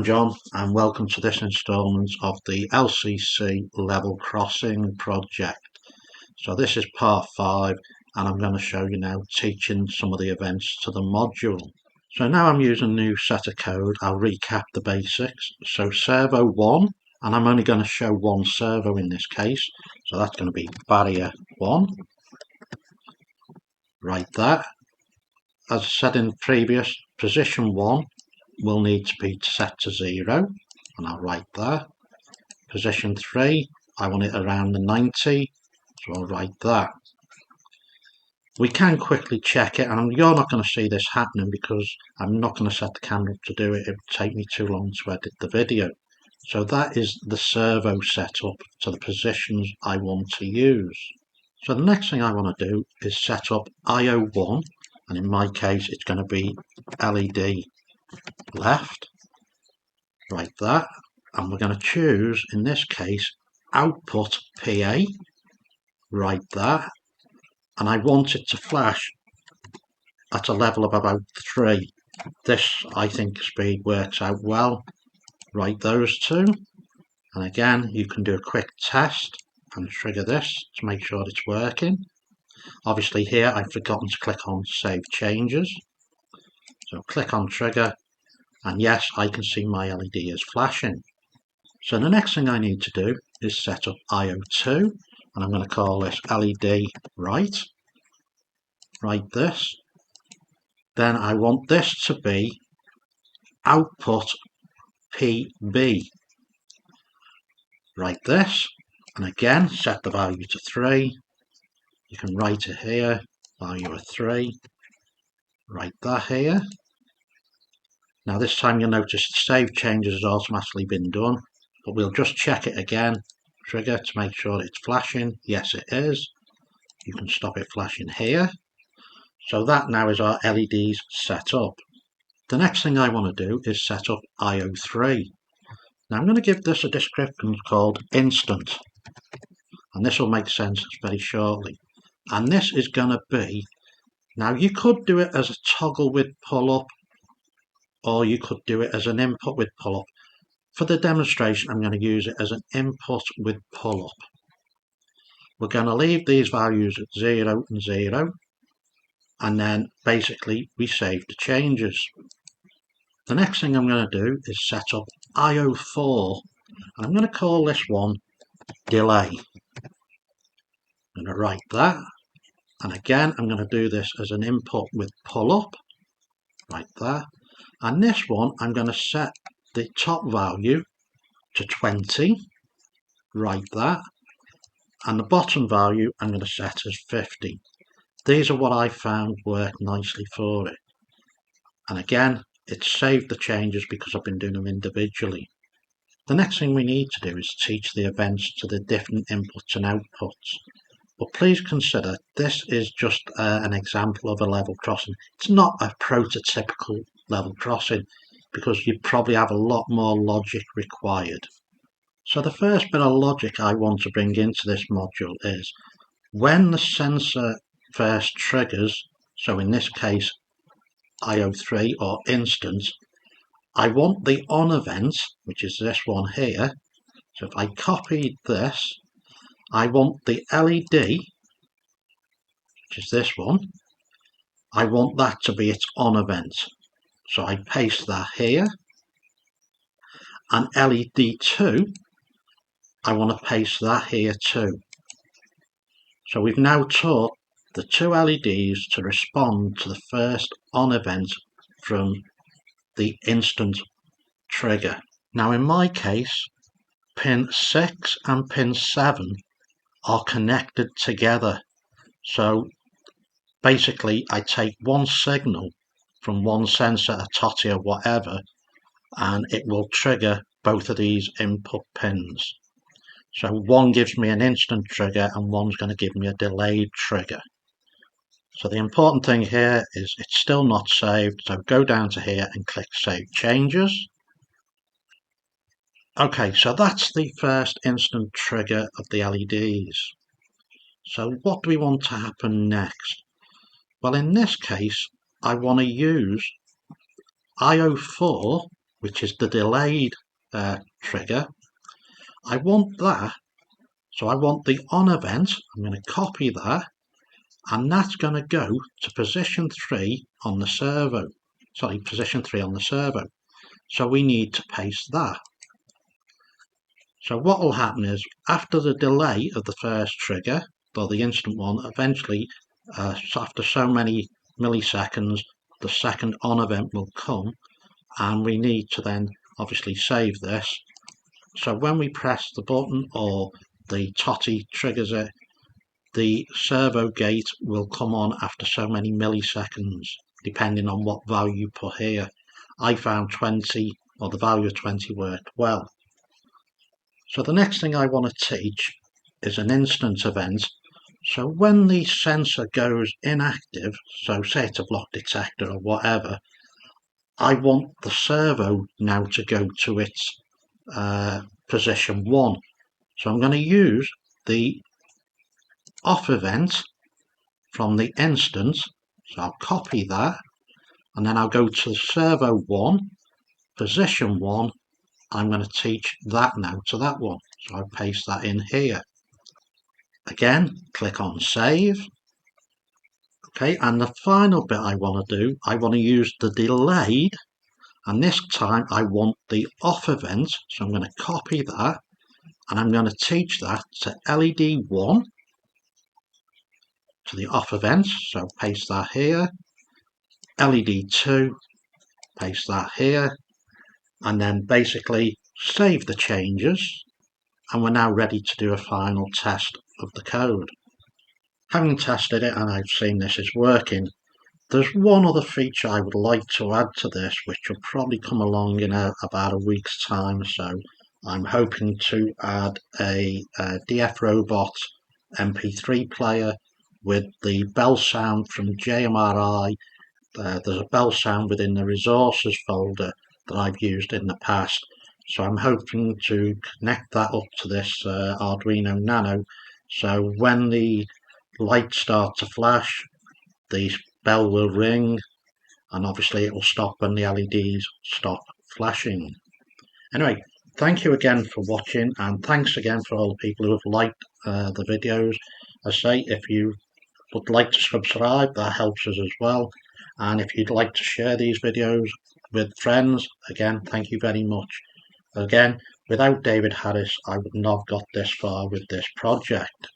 John, and welcome to this instalment of the LCC level crossing project. So this is part 5, and I'm going to show you now teaching some of the events to the module. So now I'm using a new set of code. I'll recap the basics. So servo 1, and I'm only going to show one servo in this case, so that's going to be barrier 1, right there. As I said in the previous, position 1 will need to be set to 0, and I'll write there. Position 3, I want it around the 90, so I'll write that. We can quickly check it, and you're not going to see this happening because I'm not going to set the camera up to do it. It would take me too long to edit the video. So that is the servo setup to the positions I want to use. So the next thing I want to do is set up IO1, and in my case it's going to be LED left, right there, and we're going to choose in this case output PA, right there, and I want it to flash at a level of about 3. This, I think, speed works out well. Write those two, and again you can do a quick test and trigger this to make sure it's working. Obviously here I've forgotten to click on save changes, so click on trigger, and yes, I can see my LED is flashing. So the next thing I need to do is set up IO2, and I'm going to call this LED right. Write this. Then I want this to be output PB. Write this, and again set the value to 3. You can write it here, value of 3. Write that here. Now this time you'll notice the save changes has automatically been done, but we'll just check it again. Trigger to make sure it's flashing. Yes, it is. You can stop it flashing here. So that now is our LEDs set up. The next thing I want to do is set up IO3. Now I'm going to give this a description called instant, and this will make sense very shortly. And this is going to be, now you could do it as a toggle with pull up, or you could do it as an input with pull up. For the demonstration I'm going to use it as an input with pull up. We're going to leave these values at 0 and 0, and then basically we save the changes. The next thing I'm going to do is set up IO4, and I'm going to call this one delay. I'm going to write that, and again I'm going to do this as an input with pull up, right there, and this one I'm going to set the top value to 20, right there, and the bottom value I'm going to set as 50. These are what I found work nicely for it, and again it's saved the changes because I've been doing them individually. The next thing we need to do is teach the events to the different inputs and outputs. But please consider this is just an example of a level crossing. It's not a prototypical level crossing because you probably have a lot more logic required. So the first bit of logic I want to bring into this module is when the sensor first triggers, so in this case IO3 or instance, I want the on event, which is this one here. So if I copy this, I want the LED, which is this one, I want that to be its on event. So I paste that here, and LED2, I want to paste that here too. So we've now taught the two LEDs to respond to the first on event from the instant trigger. Now in my case, pin 6 and pin 7 are connected together. So basically I take one signal from one sensor, a TOTI or whatever, and it will trigger both of these input pins. So one gives me an instant trigger and one's going to give me a delayed trigger. So the important thing here is it's still not saved, so go down to here and click Save Changes. Okay, so that's the first instant trigger of the LEDs. So what do we want to happen next? Well, in this case, I want to use IO4, which is the delayed trigger. I want that, so I want the on event. I'm going to copy that, and that's going to go to position 3 on the servo. Sorry, position 3 on the servo. So we need to paste that. So what will happen is, after the delay of the first trigger, or the instant one, eventually, after so many milliseconds, the second on event will come, and we need to then obviously save this. So when we press the button or the TOTI triggers it, the servo gate will come on after so many milliseconds, depending on what value you put here. I found 20, or the value of 20 worked well. So the next thing I want to teach is an instance event. So when the sensor goes inactive, so say it's a block detector or whatever, I want the servo now to go to its position 1. So I'm going to use the off event from the instance. So I'll copy that, and then I'll go to servo 1, position 1. I'm going to teach that now to that one. So I'll paste that in here. Again, click on save. Okay, and the final bit I want to do, I want to use the delayed, and this time I want the off event. So I'm going to copy that, and I'm going to teach that to LED 1, to the off event. So paste that here. LED 2, paste that here, and then basically save the changes, and we're now ready to do a final test of the code. Having tested it and I've seen this is working, there's one other feature I would like to add to this, which will probably come along in about a week's time. So I'm hoping to add a DF Robot MP3 player with the bell sound from JMRI. There's a bell sound within the resources folder that I've used in the past. So I'm hoping to connect that up to this Arduino Nano. So when the lights start to flash, the bell will ring, and obviously it will stop when the LEDs stop flashing. Anyway, thank you again for watching, and thanks again for all the people who have liked the videos. I say, if you would like to subscribe, that helps us as well. And if you'd like to share these videos with friends, again, thank you very much. Again, without David Harris, I would not have got this far with this project.